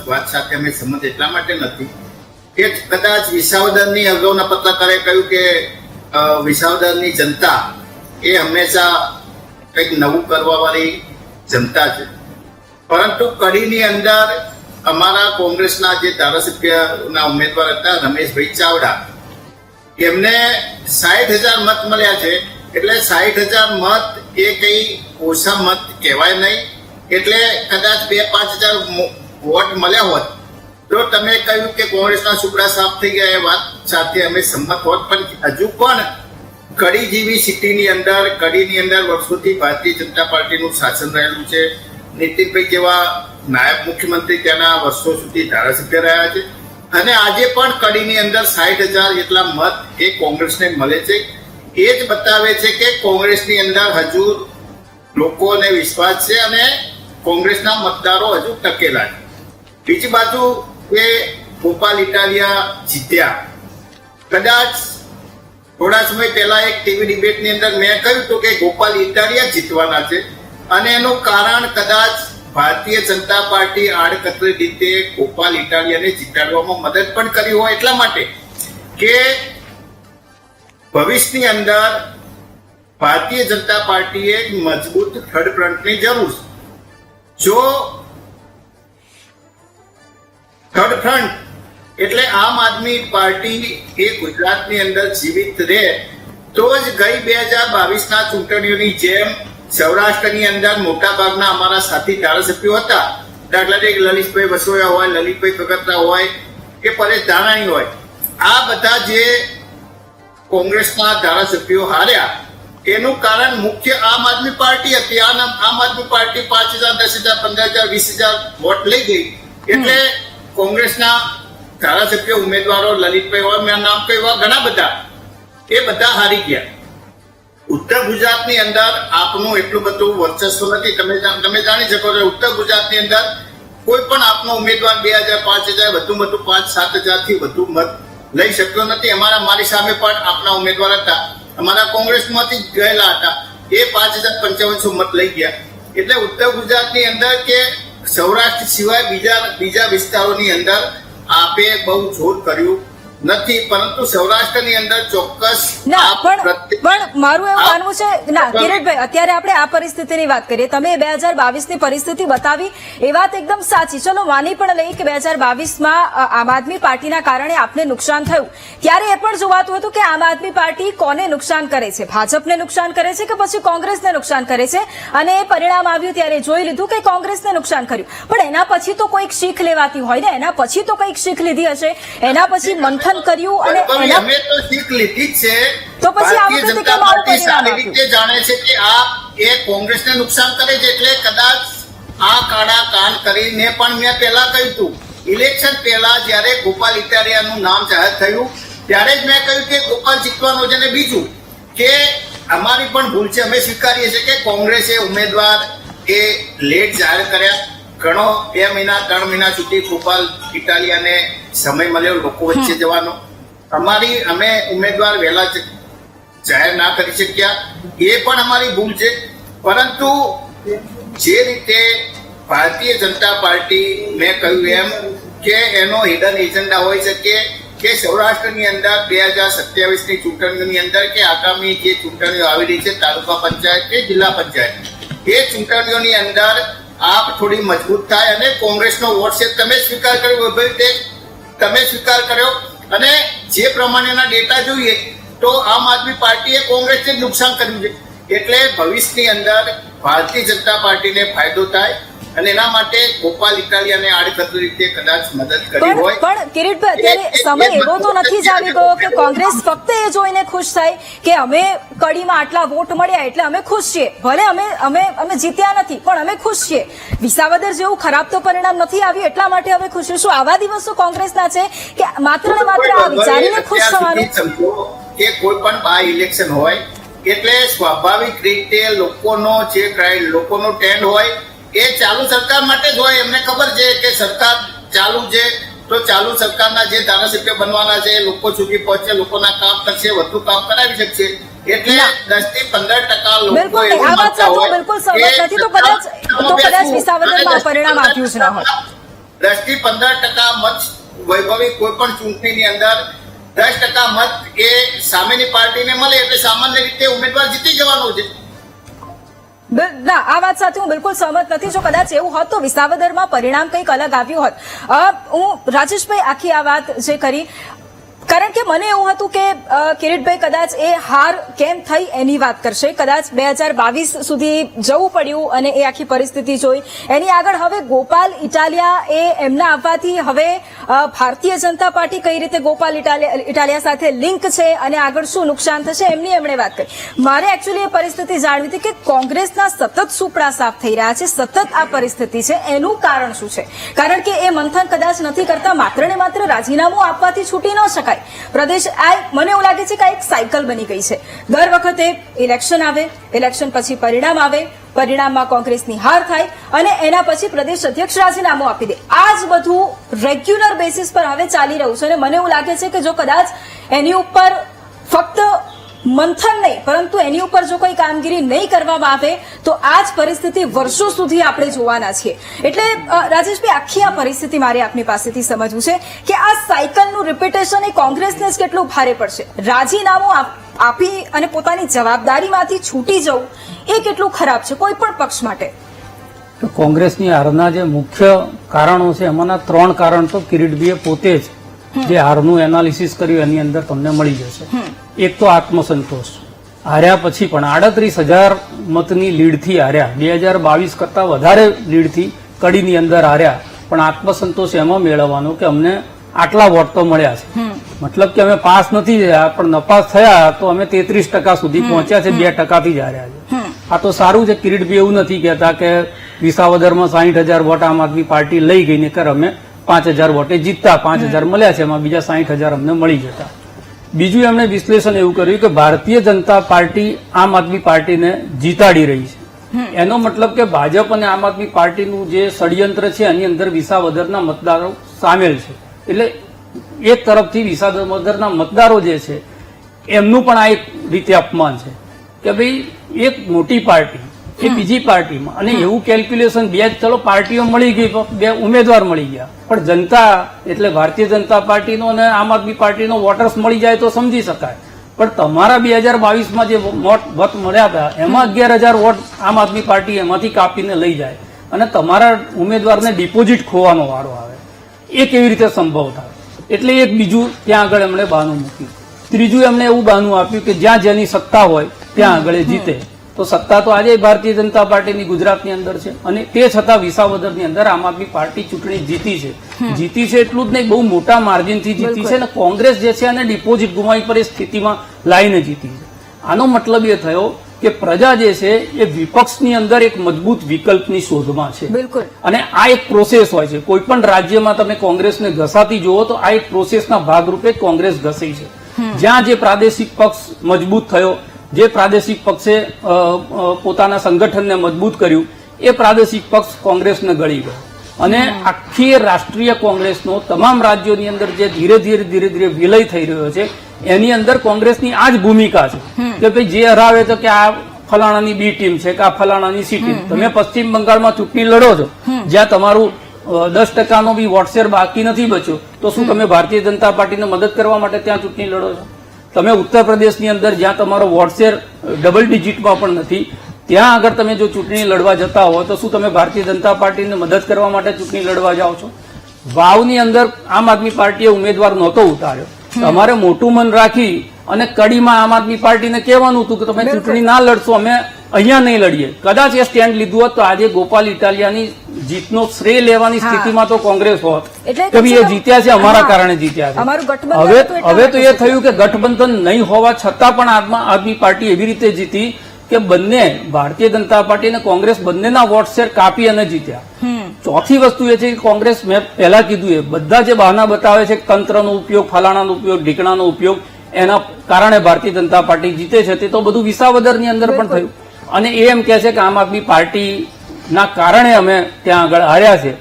Speaker 4: વાત સાથે અમે સંમત એટલા માટે નથી કે કદાચ વિસાવદરની અગાઉના પત્રકારે કહ્યું કે વિસાવદરની જનતા એ હંમેશા કંઈક નવું કરવા વાળી જનતા છે, પરંતુ કડીની અંદર અમારા કોંગ્રેસના જે ધારાસભ્યના ઉમેદવાર હતા રમેશભાઈ ચાવડા, એમને 60,000 મત મળ્યા છે. એટલે 60,000 મત એ કઈ ઓછા મત કહેવાય નહીં. એટલે કદાચ 2-5,000 વોટ મળ્યા હોત તો તમે કહ્યું કે કોંગ્રેસના સુપડા સાફ થઈ ગયા, એ વાત સાથે અમે સંમત હોત. પણ હજુ પણ કડી જેવી સિટીની અંદર, કડીની અંદર વર્ષોથી ભારતીય જનતા પાર્ટીનું શાસન રહેલું છે. નીતિનભાઈ જેવા નાયબ મુખ્યમંત્રી ત્યાંના વર્ષો સુધી ધારાસભ્ય રહ્યા છે, અને આજે પણ કડીની અંદર 60,000 જેટલા મત એ કોંગ્રેસને મળે છે. એ જ બતાવે છે કે કોંગ્રેસની અંદર હજુ લોકોને વિશ્વાસ છે અને કોંગ્રેસના મતદારો હજુ ટકેલા છે. બીજી બાજુ એ ગોપાલ ઇટાલિયા જીત્યા, કદાચ થોડા સમય પહેલા એક ટીવી ડિબેટની અંદર મેં કહ્યું હતું કે ગોપાલ ઇટાલિયા જીતવાના છે, અને એનું કારણ કદાચ ભારતીય જનતા પાર્ટી આડકતરી રીતે ગોપાલ ઇટાલિયાને જીતાડવામાં મદદ પણ કરી હોય, એટલા માટે કે ભવિષ્યની અંદર ભારતીય જનતા પાર્ટીએ મજબૂત થર્ડ ફ્રન્ટની જરૂર છે. જો થર્ડ ફ્રન્ટ એટલે આમ આદમી પાર્ટી એ ગુજરાતની અંદર જીવિત રહે તો જ ગઈ 2022ના ચૂંટણીઓની જેમ સૌરાષ્ટ્રની અંદર મોટા ભાગના અમારા સાથી ધારાસભ્યો હતા, દાખલા તરીકે લલિતભાઈ વસોયા હોય, લલિતભાઈ કગતા હોય કે પરેશ ધાનાણી હોય, આ બધા જે કોંગ્રેસના ધારાસભ્યો હાર્યા એનું કારણ મુખ્ય આમ આદમી પાર્ટી હતી. આમ આદમી પાર્ટી 5,000, 10,000, 15,000, 20,000 વોટ લઈ ગઈ એટલે કોંગ્રેસના ધારાસભ્યો ઉમેદવારો લલિતભાઈ હોય, મેં નામ કહ્યું, ઘણા બધા એ બધા હારી ગયા. ઉત્તર ગુજરાતની અંદર આપનું એટલું બધું વર્ચસ્વ નથી. તમે જાણી શકો છો ઉત્તર ગુજરાતની અંદર કોઈ પણ આપનો ઉમેદવાર 2,000, 5,000 વધુ 5,000-7,000 થી વધુ મત લઈ શક્યો નથી. મારી સામે પણ આપના ઉમેદવાર હતા, અમારા કોંગ્રેસમાંથી જ ગયેલા હતા, એ 5,055 મત લઈ ગયા. એટલે ઉત્તર ગુજરાતની અંદર કે સૌરાષ્ટ્ર સિવાય બીજા વિસ્તારોની અંદર આપે બહુ જોર કર્યું નથી, પરંતુ સૌરાષ્ટ્રની અંદર ચોક્કસ
Speaker 1: ના પણ મારું એવું માનવું છે ના કિરીટભાઈ, અત્યારે આપણે આ પરિસ્થિતિની વાત કરીએ. તમે 2022ની પરિસ્થિતિ બતાવી એ વાત એકદમ સાચી. ચલો માની પણ લઈ કે 2022માં આમ આદમી પાર્ટીના કારણે આપને નુકસાન થયું, ત્યારે એ પણ જોવાતું હતું કે આમ આદમી પાર્ટી કોને નુકસાન કરે છે, ભાજપને નુકસાન કરે છે કે પછી કોંગ્રેસને નુકસાન કરે છે, અને એ પરિણામ આવ્યું ત્યારે જોઈ લીધું કે કોંગ્રેસને નુકસાન કર્યું. પણ એના પછી તો કોઈક શીખ લેવાતી હોય ને, એના પછી તો કંઈક શીખ લીધી હશે, એના પછી મંથન કર્યું અને
Speaker 4: અમે તો શીખ લીધી જ છે.
Speaker 1: તો પછી આ
Speaker 4: ભારતીય
Speaker 1: વખતે
Speaker 4: જનતા
Speaker 1: કેમ આવું
Speaker 4: પાર્ટી
Speaker 1: પરિણામ
Speaker 4: સારી રીતે જાણે છે કે આ એ કોંગ્રેસને નુકસાન કરે છે, એટલે કદાચ આ કાળા કાન કરીને પણ મેં પહેલા કહ્યું હતું, ઇલેક્શન પહેલા જયારે ગોપાલ ઇટાલિયાનું નામ જાહેર થયું ત્યારે જ મેં કહ્યું કે ગોપાલ જીતવાનો છે. અને બીજું કે અમારી પણ ભૂલ છે, અમે સ્વીકારીએ છીએ કે કોંગ્રેસે ઉમેદવાર એ લેટ જાહેર કર્યા. ઘણો 2 મહિના 3 મહિના સુધી ગોપાલ ઇટાલિયાને સમય મળ્યો લોકો વચ્ચે જવાનો. અમે ઉમેદવાર વહેલા જાહેર ના કરી શક્યા, એ પણ અમારી ભૂલ છે. પરંતુ જે રીતે ભારતીય જનતા પાર્ટી મેં કહ્યું એમ કે એનો હિડન એજન્ડા હોઈ શકે કે સૌરાષ્ટ્રની અંદર 2027ની ચૂંટણીઓની અંદર કે આગામી જે ચૂંટણીઓ આવી રહી છે તાલુકા પંચાયત કે જિલ્લા પંચાયત, એ ચૂંટણીઓની અંદર આપ થોડી મજબૂત થાય. અને કોંગ્રેસનો વોટ છે તમે સ્વીકાર કર્યો, તમે સ્વીકાર કર્યો, અને જે પ્રમાણેના ડેટા જોઈએ તો આમ આદમી પાર્ટીએ કોંગ્રેસને નુકસાન કર્યું છે. એટલે ભવિષ્યની અંદર ભારતીય જનતા પાર્ટીને ફાયદો થાય, અને એના માટે ગોપાલ ઇટાલિયાને આડકતરી રીતે કદાચ મદદ કરી હોય.
Speaker 1: પણ કિરીટભાઈ, અત્યારે સમય એવો તો નથી જ આવી ગયો કે કોંગ્રેસ ફક્ત એ જોઈને ખુશ થાય કે અમે કડીમાં આટલા વોટ મળ્યા એટલે અમે ખુશ છીએ, ભલે અમે જીત્યા નથી પણ અમે ખુશ છીએ. વિસાવદર જેવું ખરાબ તો પરિણામ નથી આવ્યું એટલા માટે અમે ખુશ છું. આવા દિવસો કોંગ્રેસના છે કે માત્ર ને માત્ર આ વિચારીને ખુશ થવાનું?
Speaker 4: કે કોઈ પણ બાય ઇલેક્શન હોય એટલે સ્વાભાવિક રીતે લોકોનો ટ્રેન્ડ હોય એ ચાલુ સરકાર માટે જ હોય. એમને ખબર છે કે સરકાર ચાલુ છે તો ચાલુ સરકારના જે ધારાસભ્ય બનવાના છે લોકો સુધી પહોંચે, લોકોના કામ કરશે, વધુ કામ કરાવી શકશે. એટલે 10 થી 15% લોકો એવું માનતા હોય
Speaker 1: બિલકુલ સહમત નથી, તો કદાચ વિસાવદરમાં પરિણામ આવ્યું જ ન હોય.
Speaker 4: 10 થી 15% મત વૈભવી કોઈ પણ ચૂંટણીની અંદર 10% મત એ સામેની પાર્ટીને મળે એટલે સામાન્ય રીતે ઉમેદવાર જીતી જવાનો છે.
Speaker 1: ના, આ વાત સાથે હું બિલકુલ સહમત નથી. જો કદાચ એવું હોત તો વિસાવદરમાં પરિણામ કંઈક અલગ આવ્યું હોત. હું રાજેશભાઈ આખી આ વાત જે કરી, કારણ કે મને એવું હતું કે કિરીટભાઈ કદાચ એ હાર કેમ થઈ એની વાત કરશે, કદાચ 2022 સુધી જવું પડ્યું અને એ આખી પરિસ્થિતિ જોઈ. એની આગળ હવે ગોપાલ ઇટાલિયા એ એમના આવવાથી હવે ભારતીય જનતા પાર્ટી કઈ રીતે ગોપાલ ઇટાલિયા સાથે લિંક છે અને આગળ શું નુકસાન થશે એમની એમણે વાત કરી. મારે એકચ્યુઅલી એ પરિસ્થિતિ જાણવી હતી કે કોંગ્રેસના સતત સુપડા સાફ થઈ રહ્યા છે, સતત આ પરિસ્થિતિ છે, એનું કારણ શું છે? કારણ કે એ મંથન કદાચ નથી કરતા, માત્ર ને માત્ર રાજીનામું આપવાથી છૂટી ન શકાય. થાય. પ્રદેશ આ મને એવું લાગે છે કે આ એક સાયકલ બની ગઈ છે. દર વખતે ઇલેક્શન આવે, ઇલેક્શન પછી પરિણામ આવે, પરિણામમાં કોંગ્રેસની હાર થાય અને એના પછી પ્રદેશ અધ્યક્ષ રાજીનામું આપી દે. આ જ બધું રેગ્યુલર બેસિસ પર હવે ચાલી રહ્યું છે અને મને એવું લાગે છે કે જો કદાચ એની ઉપર ફક્ત મંથન નહીં પરંતુ એની ઉપર જો કોઈ કામગીરી નહીં કરવામાં આવે તો આ જ પરિસ્થિતિ વર્ષો સુધી આપણે જોવાના છીએ. એટલે રાજેશભાઈ, આખી આ પરિસ્થિતિ મારે આપની પાસેથી સમજવું છે કે આ સાયકલનું રિપીટેશન એ કોંગ્રેસને જ કેટલું ભારે પડશે. રાજીનામું આપી અને પોતાની જવાબદારીમાંથી છૂટી જવું એ કેટલું ખરાબ છે કોઈ પણ પક્ષ માટે.
Speaker 2: તો કોંગ્રેસની હારના જે મુખ્ય કારણો છે એમાંના 3 કારણ તો કિરીટભાઈએ પોતે જ જે હારનું એનાલિસિસ કર્યું એની અંદર તમને મળી જશે. એક તો આત્મસંતોષ, હાર્યા પછી પણ 38,000 મતની લીડથી હાર્યા, 2022 કરતા વધારે લીડથી કડીની અંદર હાર્યા, પણ આત્મસંતોષ એમાં મેળવવાનો કે અમને આટલા વોટ તો મળ્યા છે, મતલબ કે અમે પાસ નથી થયા પણ નપાસ થયા તો અમે 33% સુધી પહોંચ્યા છે, 2% જ હાર્યા છે. આ તો સારું છે. કિરીટભાઈ એવું નથી કહેતા કે વિસાવદરમાં 60,000 વોટ આમ આદમી પાર્ટી લઈ ગઈ ને કર અમે 5,000 વોટે જીતતા, 5,000 મળ્યા છે, એમાં બીજા 60,000 અમને મળી જતા. બીજું એમણે વિશ્લેષણ એવું કર્યું કે ભારતીય જનતા પાર્ટી આમ આદમી પાર્ટીને જીતાડી રહી છે. એનો મતલબ કે ભાજપ અને આમ આદમી પાર્ટીનું જે ષડયંત્ર છે એની અંદર વિસાવદરના મતદારો સામેલ છે. એટલે એક તરફથી વિસાવદરના મતદારો જે છે એમનું પણ આ એક રીતે અપમાન છે કે ભાઈ એક મોટી પાર્ટી એ બીજી પાર્ટીમાં, અને એવું કેલ્ક્યુલેશન ચલો પાર્ટીઓ મળી ગઈ, 2 ઉમેદવાર મળી ગયા, પણ જનતા એટલે ભારતીય જનતા પાર્ટીનો અને આમ આદમી પાર્ટીનો વોટર્સ મળી જાય તો સમજી શકાય. પણ તમારા 2022માં જે મત મળ્યા હતા એમાં 11,000 વોટ આમ આદમી પાર્ટી એમાંથી કાપીને લઈ જાય અને તમારા ઉમેદવારને ડિપોઝિટ ખોવાનો વારો આવે, એ કેવી રીતે સંભવ થાય? એટલે એક બીજું ત્યાં આગળ એમણે બહાનું મૂક્યું. ત્રીજું એમણે એવું બહાનું આપ્યું કે જ્યાં જેની સત્તા હોય ત્યાં આગળ જીતે. તો સત્તા તો આજે ભારતીય જનતા પાર્ટીની ગુજરાતની અંદર છે અને તે છતાં વિસાવદરની અંદર આમ આદમી પાર્ટી ચૂંટણી જીતી છે. જીતી છે એટલું જ નહીં, બહુ મોટા માર્જિનથી જીતી છે અને કોંગ્રેસ જે છે એને ડિપોઝિટ ગુમાવી પર એ સ્થિતિમાં લાઈને જીતી છે. આનો મતલબ એ થયો કે પ્રજા જે છે એ વિપક્ષની અંદર એક મજબૂત વિકલ્પની શોધમાં છે.
Speaker 1: બિલકુલ.
Speaker 2: અને આ એક પ્રોસેસ હોય છે. કોઈ પણ રાજ્યમાં તમે કોંગ્રેસને ઘસાતી જુઓ તો આ એક પ્રોસેસના ભાગરૂપે જ કોંગ્રેસ ઘસી છે. જ્યાં જે પ્રાદેશિક પક્ષ મજબૂત થયો, જે પ્રાદેશિક પક્ષે પોતાના સંગઠનને મજબૂત કર્યું, એ પ્રાદેશિક પક્ષ કોંગ્રેસને ગળી ગયો અને આખી રાષ્ટ્રીય કોંગ્રેસનો તમામ રાજ્યોની અંદર જે ધીરે ધીરે વિલય થઈ રહ્યો છે એની અંદર કોંગ્રેસની આ જ ભૂમિકા છે કે ભાઈ જે હરાવે તો કે આ ફલાણાની બી ટીમ છે કે આ ફલાણાની સી ટીમ. તમે પશ્ચિમ બંગાળમાં ચૂંટણી લડો છો જ્યાં તમારું 10% બી વોટ શેર બાકી નથી બચ્યો, તો શું તમે ભારતીય જનતા પાર્ટીને મદદ કરવા માટે ત્યાં ચૂંટણી લડો છો? તમે ઉત્તર પ્રદેશની અંદર જ્યાં તમારો વોટ શેર ડબલ ડિજિટમાં પણ નથી ત્યાં આગળ તમે જો ચૂંટણી લડવા જતા હો તો શું તમે ભારતીય જનતા પાર્ટીને મદદ કરવા માટે ચૂંટણી લડવા જાઓ છો? વાવની અંદર આમ આદમી પાર્ટીએ ઉમેદવાર નહોતો ઉતાર્યો. તમારે મોટું મન રાખી અને કડીમાં આમ આદમી પાર્ટીને કહેવાનું હતું કે તમે ચૂંટણી ના લડશો, અમે અહીંયા નહીં લડીએ. કદાચ એ સ્ટેન્ડ લીધું હોત તો આજે ગોપાલ ઇટાલિયાની જીતનો શ્રેય લેવાની સ્થિતિમાં તો કોંગ્રેસ હોત કે ભાઈ એ જીત્યા છે, અમારા કારણે જીત્યા છે. હવે તો એ થયું કે ગઠબંધન નહીં હોવા છતાં પણ આમ આદમી પાર્ટી એવી રીતે જીતી કે બંને ભારતીય જનતા પાર્ટી અને કોંગ્રેસ બંનેના વોટ શેર કાપી અને જીત્યા. ચોથી વસ્તુ એ છે કે કોંગ્રેસ, મેં પહેલા કીધું એ બધા જે બહાના બતાવે છે તંત્રનો ઉપયોગ, ફલાણાનો ઉપયોગ, ઢીકણાનો ઉપયોગ, એના કારણે ભારતીય જનતા પાર્ટી જીતે છે, તે તો બધું વિસાવદરની અંદર પણ થયું. અને એ એમ કે છે કે આમ આદમી પાર્ટી ના કારણે અમે ત્યાં આગળ હાર્યા છે,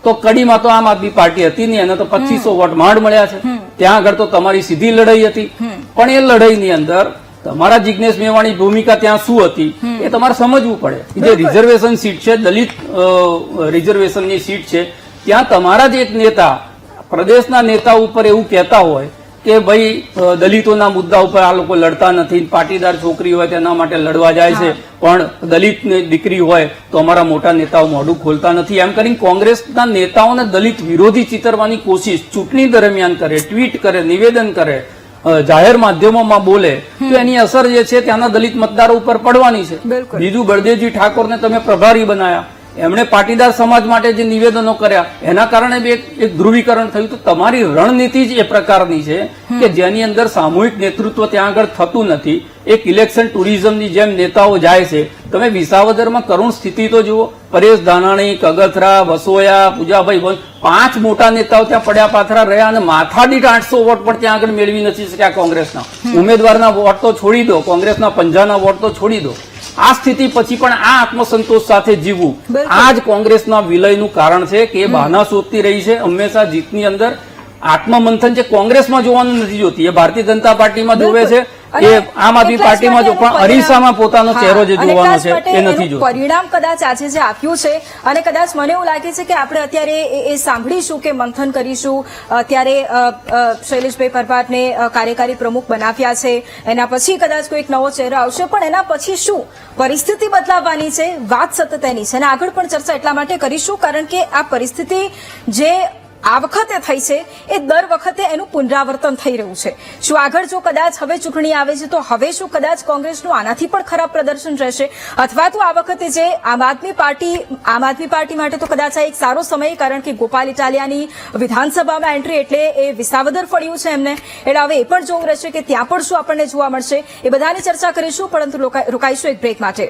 Speaker 2: તો કડીમાં તો આમ આદમી પાર્ટી હતી નહીં, એને તો 2500 વોટ માંડ મળ્યા છે. ત્યાં આગળ તો તમારી સીધી લડાઈ હતી, પણ એ લડાઈની અંદર તમારા જિજ્ઞેશ મેવાણી ભૂમિકા ત્યાં શું હતી એ તમારે સમજવું પડે. જે રિઝર્વેશન સીટ છે, દલિત રિઝર્વેશનની સીટ છે, ત્યાં તમારા જ એક નેતા પ્રદેશના નેતા ઉપર એવું કહેતા હોય કે ભાઈ દલિતોના મુદ્દા ઉપર આ લોકો લડતા નથી, પાટીદાર છોકરી હોય તેના માટે લડવા જાય છે, પણ દલિત દીકરી હોય તો અમારા મોટા નેતાઓ મોઢું ખોલતા નથી, એમ કરીને કોંગ્રેસના નેતાઓને દલિત વિરોધી ચિતરવાની કોશિશ ચૂંટણી દરમિયાન કરે, ટ્વીટ કરે, નિવેદન કરે, જાહેર માધ્યમોમાં બોલે, તો એની અસર જે છે ત્યાંના દલિત મતદારો ઉપર પડવાની છે. બીજું, બળદેવજી ઠાકોરને તમે પ્રભારી બનાયા, એમણે પાટીદાર સમાજ માટે જે નિવેદનો કર્યા એના કારણે બી એક ધ્રુવીકરણ થયું. તો તમારી રણનીતિ જ એ પ્રકારની છે કે જેની અંદર સામૂહિક નેતૃત્વ ત્યાં આગળ થતું નથી. એક ઇલેક્શન ટુરિઝમની જેમ નેતાઓ જાય છે. તમે વિસાવદરમાં કરુણ સ્થિતિ તો જુઓ. પરેશ ધાનાણી, કગથરા, વસોયા, પૂજાભાઈ બંધ 5 મોટા નેતાઓ ત્યાં પડ્યા પાથરા રહ્યા અને માથાદીઠ 800 વોટ પણ ત્યાં આગળ મેળવી નથી શક્યા કોંગ્રેસના. ઉમેદવારના વોટ તો છોડી દો, કોંગ્રેસના પંજાના વોટ તો છોડી દો. આ સ્થિતિ પછી પણ આ આત્મસંતોષ સાથે જીવવું આ જ કોંગ્રેસના વિલયનું કારણ છે કે એ બહાના શોધતી રહી છે. હંમેશા જીતની અંદર આત્મમંથન જે કોંગ્રેસમાં જોવાનું નથી જોતી, એ ભારતીય જનતા પાર્ટીમાં જોવે છે, એ આમ આદમી પાર્ટીમાં જો પણ અરીસામાં પોતાનો ચહેરો જે જોવાનો છે એ નથી જોતો.
Speaker 1: પરિણામ કદાચ આજે જે આપ્યું છે અને કદાચ મને એવું લાગે છે કે આપણે અત્યારે એ સાંભળીશું કે મંથન કરીશું. અત્યારે શૈલેષભાઈ પરમારને કાર્યકારી પ્રમુખ બનાવ્યા છે, એના પછી કદાચ કોઈક નવો ચહેરો આવશે, પણ એના પછી શું પરિસ્થિતિ બદલાવવાની છે, વાત સતત એની છે અને આગળ પણ ચર્ચા એટલા માટે કરીશું કારણ કે આ પરિસ્થિતિ જે આ વખતે થઈ છે એ દર વખતે એનું પુનરાવર્તન થઈ રહ્યું છે. શું આગળ જો કદાચ હવે ચૂંટણી આવે છે તો હવે શું કદાચ કોંગ્રેસનું આનાથી પણ ખરાબ પ્રદર્શન રહેશે, અથવા તો આ વખતે જે આમ આદમી પાર્ટી માટે તો કદાચ આ એક સારો સમય, કારણ કે ગોપાલ ઇટાલિયાની વિધાનસભામાં એન્ટ્રી એટલે એ વિસાવદર ફળ્યું છે એમને. એટલે હવે એ પણ જોવું રહેશે કે ત્યાં પણ શું આપણને જોવા મળશે. એ બધાની ચર્ચા કરીશું, પરંતુ રોકાઈશું એક બ્રેક માટે.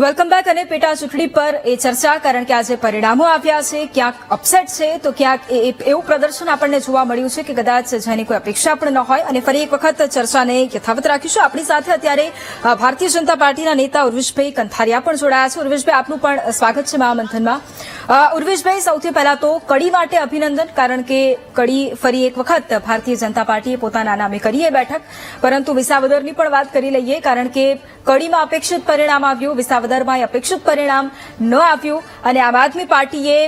Speaker 1: Welcome back. અને પેટા ચૂંટણી પર એ ચર્ચા, કારણ કે આજે પરિણામો આવ્યા છે, ક્યાંક અપસેટ છે તો ક્યાંક એવું પ્રદર્શન આપણને જોવા મળ્યું છે કે કદાચ જેની કોઈ અપેક્ષા પણ ન હોય. અને ફરી એક વખત ચર્ચાને યથાવત રાખીશું. આપણી સાથે અત્યારે ભારતીય જનતા પાર્ટીના નેતા ઉર્વિશભાઈ કંથારિયા પણ જોડાયા છે. ઉર્વિશભાઈ, આપનું પણ સ્વાગત છે મહામંથનમાં. ઉર્વિશભાઈ, સૌથી પહેલા તો કડી માટે અભિનંદન, કારણ કે કડી ફરી એક વખત ભારતીય જનતા પાર્ટીએ પોતાના નામે કરી એ બેઠક. પરંતુ વિસાવદરની પણ વાત કરી લઈએ, કારણ કે કડીમાં અપેક્ષિત પરિણામ આવ્યું, વિસાવદરમાં અપેક્ષિત પરિણામ ન આવ્યું અને આમ આદમી પાર્ટીએ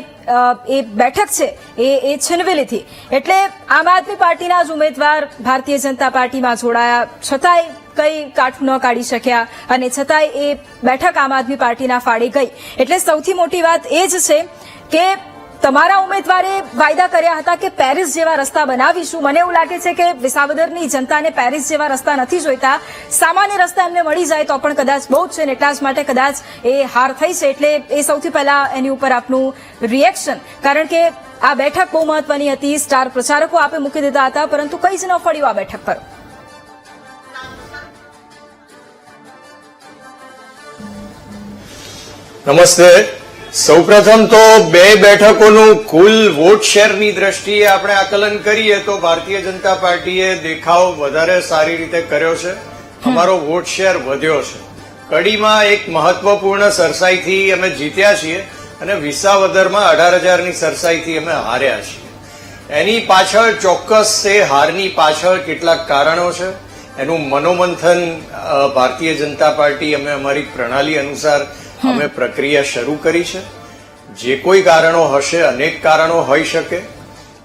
Speaker 1: એ બેઠક છે એ છીનવી લીધી. એટલે આમ આદમી પાર્ટીના જ ઉમેદવાર ભારતીય જનતા પાર્ટીમાં જોડાયા, છતાંય કઈ કાઠું ન કાઢી શક્યા અને છતાંય એ બેઠક આમ આદમી પાર્ટીના ફાળે ગઈ. એટલે સૌથી મોટી વાત એ જ છે કે તમારા ઉમેદવારે વાયદા કર્યા હતા કે પેરિસ જેવા રસ્તા બનાવીશું. મને એવું લાગે છે કે વિસાવદરની જનતાને પેરિસ જેવા રસ્તા નથી જોઈતા, સામાન્ય રસ્તા એમને મળી જાય તો પણ કદાચ બહુ જ છે ને એટલા જ માટે કદાચ એ હાર થઈ છે. એટલે એ સૌથી પહેલા એની ઉપર આપનું રિએક્શન, કારણ કે આ બેઠક બહુ મહત્વની હતી, સ્ટાર પ્રચારકો આપે મૂકી દીધા હતા, પરંતુ કઈ જ ન ફળ્યું આ બેઠક પર.
Speaker 5: નમસ્તે. સૌપ્રથમ તો 2 બેઠકોનું કુલ વોટ શેરની દ્રષ્ટિએ આપણે આકલન કરીએ તો ભારતીય જનતા પાર્ટીએ દેખાવ વધારે સારી રીતે કર્યો છે. અમારો વોટ શેર વધ્યો છે. કડીમાં એક મહત્વપૂર્ણ સરસાઈથી અમે જીત્યા છીએ અને વિસાવદરમાં 18,000ની સરસાઈથી અમે હાર્યા છીએ. એની પાછળ ચોક્કસ તે હારની પાછળ કેટલાક કારણો છે. એનું મનોમંથન ભારતીય જનતા પાર્ટી અમે અમારી પ્રણાલી અનુસાર અમે પ્રક્રિયા શરૂ કરી છે. જે કોઈ કારણો હશે, અનેક કારણો હોઈ શકે,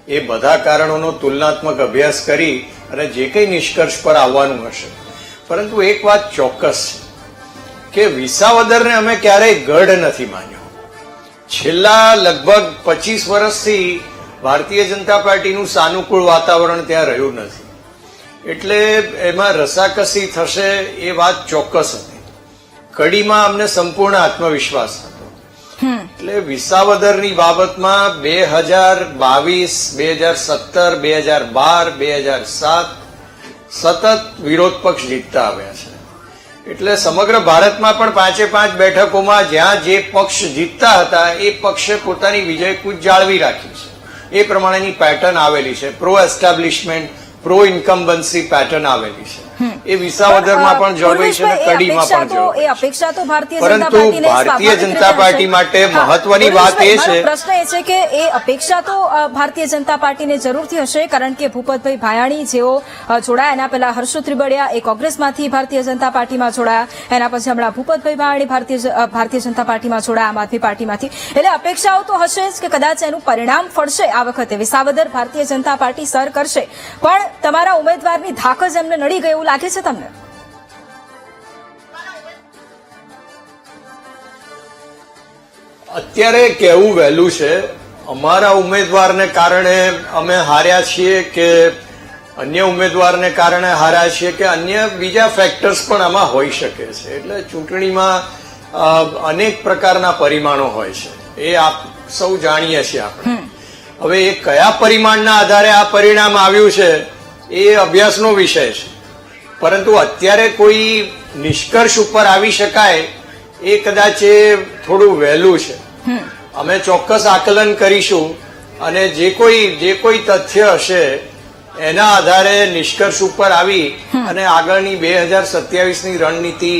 Speaker 5: એ બધા કારણોનો તુલનાત્મક અભ્યાસ કરી અને જે કંઈ નિષ્કર્ષ પર આવવાનું હશે. પરંતુ એક વાત ચોક્કસ છે કે વિસાવદરને અમે ક્યારેય ગઢ નથી માન્યો. છેલ્લા લગભગ 25 વર્ષથી ભારતીય જનતા પાર્ટીનું સાનુકૂળ વાતાવરણ ત્યાં રહ્યું નથી, એટલે એમાં રસાકસી થશે એ વાત ચોક્કસ હતી. કડીમાં અમને સંપૂર્ણ આત્મવિશ્વાસ હતો. એટલે વિસાવદરની બાબતમાં 2022, 2017, 2012, 2007 સતત વિરોધ પક્ષ જીતતા આવ્યા છે. એટલે સમગ્ર ભારતમાં પણ 5 બેઠકોમાં જ્યાં જે પક્ષ જીતતા હતા એ પક્ષે પોતાની વિજય કૂચ જાળવી રાખી છે. એ પ્રમાણેની પેટર્ન આવેલી છે. Pro establishment, pro incumbency pattern આવેલી છે. એ વિસાવદરમાં પણ જળવાઈ છે અને કડીમાં પણ જળવાઈ છે. પરંતુ ભારતીય જનતા પાર્ટી માટે મહત્વની વાત એ છે,
Speaker 1: પ્રશ્ન એ છે કે એ અપેક્ષા તો ભારતીય જનતા પાર્ટીને જરૂરથી હશે, કારણ કે ભૂપતભાઈ ભાયાણી જેઓ જોડાયા, એના પહેલા હર્ષો ત્રિબડિયા એ કોંગ્રેસમાંથી ભારતીય જનતા પાર્ટીમાં જોડાયા, એના પછી હમણાં ભૂપતભાઈ ભાયાણી ભારતીય જનતા પાર્ટીમાં જોડાયા આમ આદમી પાર્ટીમાંથી. એટલે અપેક્ષાઓ તો હશે જ કે કદાચ એનું પરિણામ ફળશે. આ વખતે વિસાવદર ભારતીય જનતા પાર્ટી સર કરશે, પણ તમારા ઉમેદવારની ધાક જ એમને નડી ગઈ એવું લાગે છે તમને?
Speaker 5: અત્યારે કહેવું વહેલું છે. અમારા ઉમેદવારને કારણે અમે હાર્યા છીએ કે અન્ય ઉમેદવારને કારણે હાર્યા છીએ કે અન્ય બીજા ફેક્ટર્સ પણ આમાં હોઈ શકે છે. એટલે ચૂંટણીમાં અનેક પ્રકારના પરિમાણો હોય છે, એ આપ સૌ જાણીએ છીએ આપણે. હવે એ કયા પરિમાણના આધારે આ પરિણામ આવ્યું છે એ અભ્યાસનો વિષય છે, પરંતુ અત્યારે કોઈ નિષ્કર્ષ ઉપર આવી શકાય એ કદાચ એ થોડું વહેલું છે. અમે ચોક્કસ આકલન કરીશું અને જે કોઈ તથ્ય હશે એના આધારે નિષ્કર્ષ ઉપર આવી અને આગળની 2027ની રણનીતિ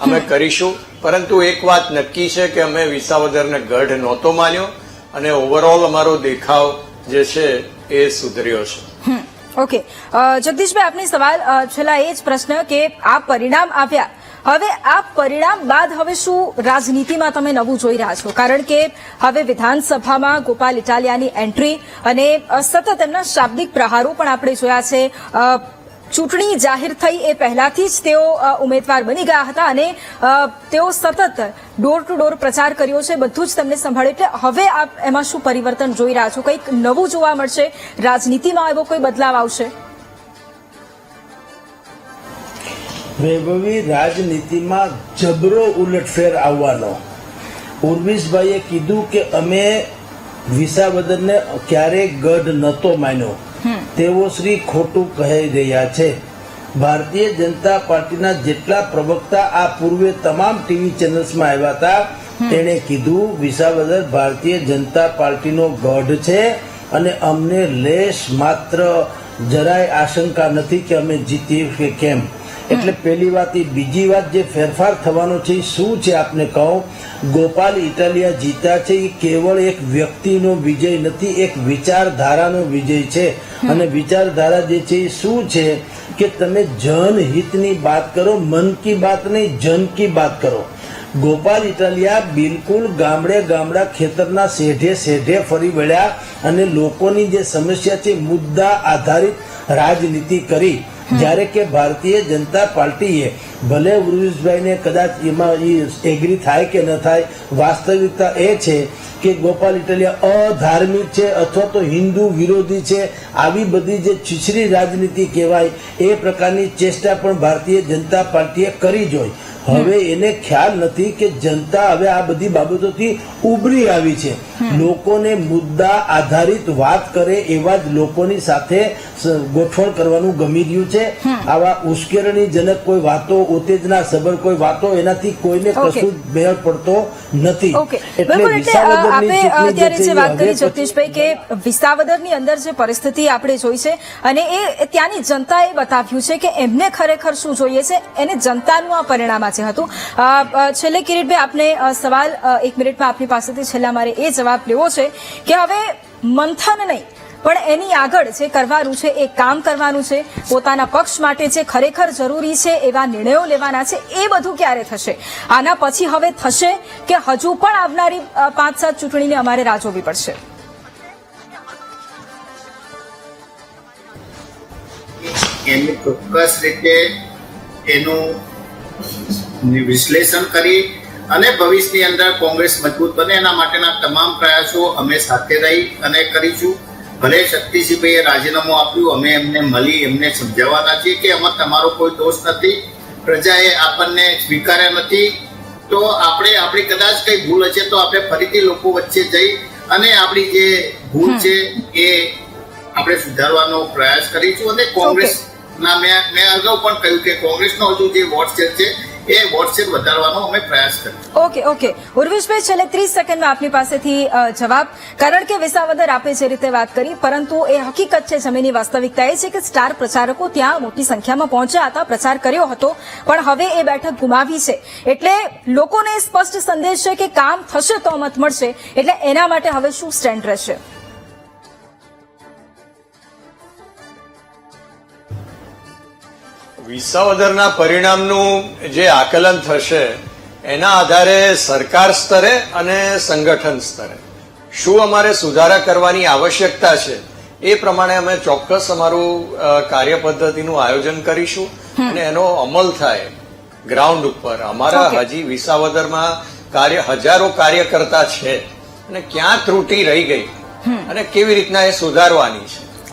Speaker 5: અમે કરીશું. પરંતુ એક વાત નક્કી છે કે અમે વિસાવદરને ગઢ નહોતો માન્યો અને ઓવરઓલ અમારો દેખાવ જે છે એ સુધર્યો છે.
Speaker 1: ઓકે, જગદીશભાઈ, આપને સવાલ છેલ્લા એ જ પ્રશ્ન કે આ પરિણામ આવ્યા, હવે આ પરિણામ બાદ હવે શું રાજનીતિમાં તમે નવું જોઈ રહ્યા છો? કારણ કે હવે વિધાનસભામાં ગોપાલ ઇટાલિયાની એન્ટ્રી અને સતત એમના શાબ્દિક પ્રહારો પણ આપણે જોયા છે. ચૂંટણી જાહેર થઈ એ પહેલાથી જ તેઓ ઉમેદવાર બની ગયા હતા અને તેઓ સતત ડોર ટુ ડોર પ્રચાર કર્યો છે, બધું જ તમને સાંભળ્યું. એટલે હવે આપ એમાં શું પરિવર્તન જોઈ રહ્યા છો? કંઈક નવું જોવા મળશે? રાજનીતિમાં એવો કોઈ બદલાવ આવશે?
Speaker 3: વૈભવી, રાજનીતિમાં જબરો ઉલટફેર આવવાનો. ઉર્વિશભાઈએ કીધું કે અમે વિસાવદરને ક્યારેય ગઢ નહોતો માન્યો, તેઓ શ્રી ખોટું કહી રહ્યા છે. ભારતીય જનતા પાર્ટીના જેટલા પ્રવક્તા આ પૂર્વે તમામ ટીવી ચેનલ્સમાં આવ્યા હતા, તેણે કીધું વિસાવદર ભારતીય જનતા પાર્ટીનો ગઢ છે અને અમને લેશ માત્ર જરાય આશંકા નથી કે અમે જીતીએ કે કેમ. એટલે પહેલી વાત. બીજી વાત, જે ફેરફાર થવાનો છે એ શું છે આપને કહું. ગોપાલ ઇટાલિયા જીત્યા છે એ કેવળ એક વ્યક્તિનો વિજય નથી, એક વિચારધારાનો વિજય છે. અને વિચારધારા જે છે એ શું છે કે તમે જનહિતની વાત કરો, મન કી બાત નહીં, જન કી બાત કરો. ગોપાલ ઇટાલિયા બિલકુલ ગામડા ખેતરના શેઢે ફરી વળ્યા અને લોકોની જે સમસ્યા છે મુદ્દા આધારિત રાજનીતિ કરી. જ્યારે કે ભારતીય જનતા પાર્ટીએ ભલે ઉર્વિશભાઈને કદાચ એમાં એગ્રી થાય કે ન થાય, વાસ્તવિકતા એ છે કે ગોપાલ ઇટાલિયા અધાર્મિક છે અથવા તો હિન્દુ વિરોધી છે, આવી બધી જે છીછરી રાજનીતિ કહેવાય એ પ્રકારની ચેષ્ટા પણ ભારતીય જનતા પાર્ટીએ કરી જોઈ. હવે એને ખ્યાલ નથી કે જનતા હવે આ બધી બાબતોથી ઉભરી આવી છે. લોકોને મુદ્દા આધારિત વાત કરે એવા જ લોકોની સાથે ગોઠવણ કરવાનું ગમી રહ્યું છે. આવા ઉશ્કેરણીજનક કોઈ વાતો, ઉત્તેજના સભર કોઈ વાતો, એનાથી કોઈને કશું મેળ પડતો નથી.
Speaker 1: એટલે આપણે અત્યારે જે વાત કરી જગદીશભાઈ કે વિસાવદરની અંદર જે પરિસ્થિતિ આપણે જોઈ છે અને એ ત્યાંની જનતાએ બતાવ્યું છે કે એમને ખરેખર શું જોઈએ છે, એને જનતાનું આ પરિણામ આજે હતું. છેલ્લે કિરીટભાઈ, આપને સવાલ 1 મિનિટમાં આપની પાસેથી છેલ્લા મારે એ જવાબ લેવો છે કે હવે મંથન નહીં પણ એની આગળ જે કરવાનું છે એ કામ કરવાનું છે, પોતાના પક્ષ માટે જે ખરેખર જરૂરી છે એવા નિર્ણયો લેવાના છે, એ બધું ક્યારે થશે? આના પછી હવે થશે કે હજુ પણ આવનારી 5-7 ચૂંટણીને અમારે રાહ જોવી પડશે?
Speaker 4: એની ચોક્કસ રીતે એનું વિશ્લેષણ કરી અને ભવિષ્યની અંદર કોંગ્રેસ મજબૂત બને એના માટેના તમામ પ્રયાસો અમે સાથે રહી અને કરીશું. ભલે શક્તિસિંહભાઈએ રાજીનામું આપ્યું, અમે એમને મળી એમને સમજાવવાના છીએ કે એમાં તમારો કોઈ દોષ નથી, પ્રજાએ આપણને સ્વીકાર્યા નથી, તો આપણી કદાચ કઈ ભૂલ હશે તો આપણે ફરીથી લોકો વચ્ચે જઈ અને આપણી જે ભૂલ છે એ આપણે સુધારવાનો પ્રયાસ કરીશું. અને કોંગ્રેસના મેં અગાઉ પણ કહ્યું કે કોંગ્રેસનો હજુ જે વોટ શેર છે એ વોટ શેર વધારવાનો અમે પ્રયાસ કરીશું.
Speaker 1: ઓકે, ઉર્વિશભાઈ, છેલ્લે 30 સેકન્ડમાં આપની પાસેથી જવાબ. કારણ કે વિસાવદર આપે જે રીતે વાત કરી, પરંતુ એ હકીકત છે, જમીની વાસ્તવિકતા એ છે કે સ્ટાર પ્રચારકો ત્યાં મોટી સંખ્યામાં પહોંચ્યા હતા, પ્રચાર કર્યો હતો, પણ હવે એ બેઠક ગુમાવી છે. એટલે લોકોને સ્પષ્ટ સંદેશ છે કે કામ થશે તો મત મળશે. એટલે એના માટે હવે શું સ્ટેન્ડ રહેશે?
Speaker 5: વિસાવદરના પરિણામનું જે આકલન થશે એના આધારે સરકાર સ્તરે અને સંગઠન સ્તરે શું અમારે સુધારા કરવાની આવશ્યકતા છે એ પ્રમાણે અમે ચોક્કસ અમારું કાર્યપદ્ધતિનું આયોજન કરીશું અને એનો અમલ થાય ગ્રાઉન્ડ ઉપર. અમારા હજી વિસાવદરમાં હજારો કાર્યકર્તા છે અને ક્યાં ત્રુટિ રહી ગઈ અને કેવી રીતના એ સુધારવાની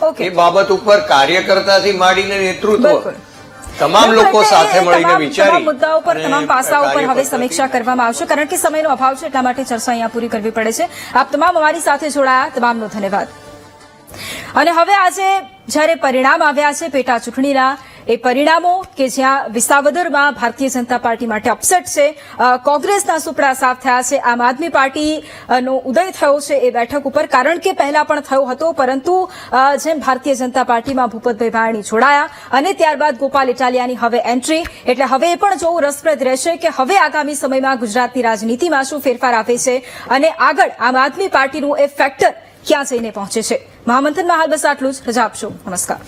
Speaker 1: ઓકે.
Speaker 5: છે એ બાબત ઉપર કાર્યકર્તાથી માંડીને નેતૃત્વ
Speaker 1: બિલકુલ.
Speaker 5: તમામ લોકો સાથે મળીને
Speaker 1: તમામ
Speaker 5: વિચારી
Speaker 1: મુદ્દાઓ પર
Speaker 5: અને
Speaker 1: તમામ પાસાઓ પર હવે
Speaker 5: કાર્ય
Speaker 1: સમીક્ષા કરવામાં આવશે કારણ કે સમયનો અભાવ છે એટલા માટે ચર્ચા અહીંયા પૂરી કરવી પડે છે. આપ તમામ અમારી સાથે જોડાયા તમામનો ધન્યવાદ. અને હવે આજે જ્યારે પરિણામ આવ્યા છે પેટા ચૂંટણીના એ પરિણામો કે જ્યાં વિસાવદરમાં ભારતીય જનતા પાર્ટી માટે અપસેટ છે, કોંગ્રેસના સુપડા સાફ થયા છે, આમ આદમી પાર્ટીનો ઉદય થયો છે એ બેઠક ઉપર કારણ કે પહેલા પણ થયો હતો પરંતુ જેમ ભારતીય જનતા પાર્ટીમાં ભૂપતભાઈ ભાયણી જોડાયા અને ત્યારબાદ ગોપાલ ઇટાલિયાની હવે એન્ટ્રી એટલે હવે એ પણ જોવું રસપ્રદ રહેશે કે હવે આગામી સમયમાં ગુજરાતની રાજનીતિમાં શું ફેરફાર આવે છે અને આગળ આમ આદમી પાર્ટીનું એ ફેક્ટર ક્યાં જઈને પહોંચે છે. મહામંથનમાં હાલ બસ આટલું જ. રજા આપશો. નમસ્કાર.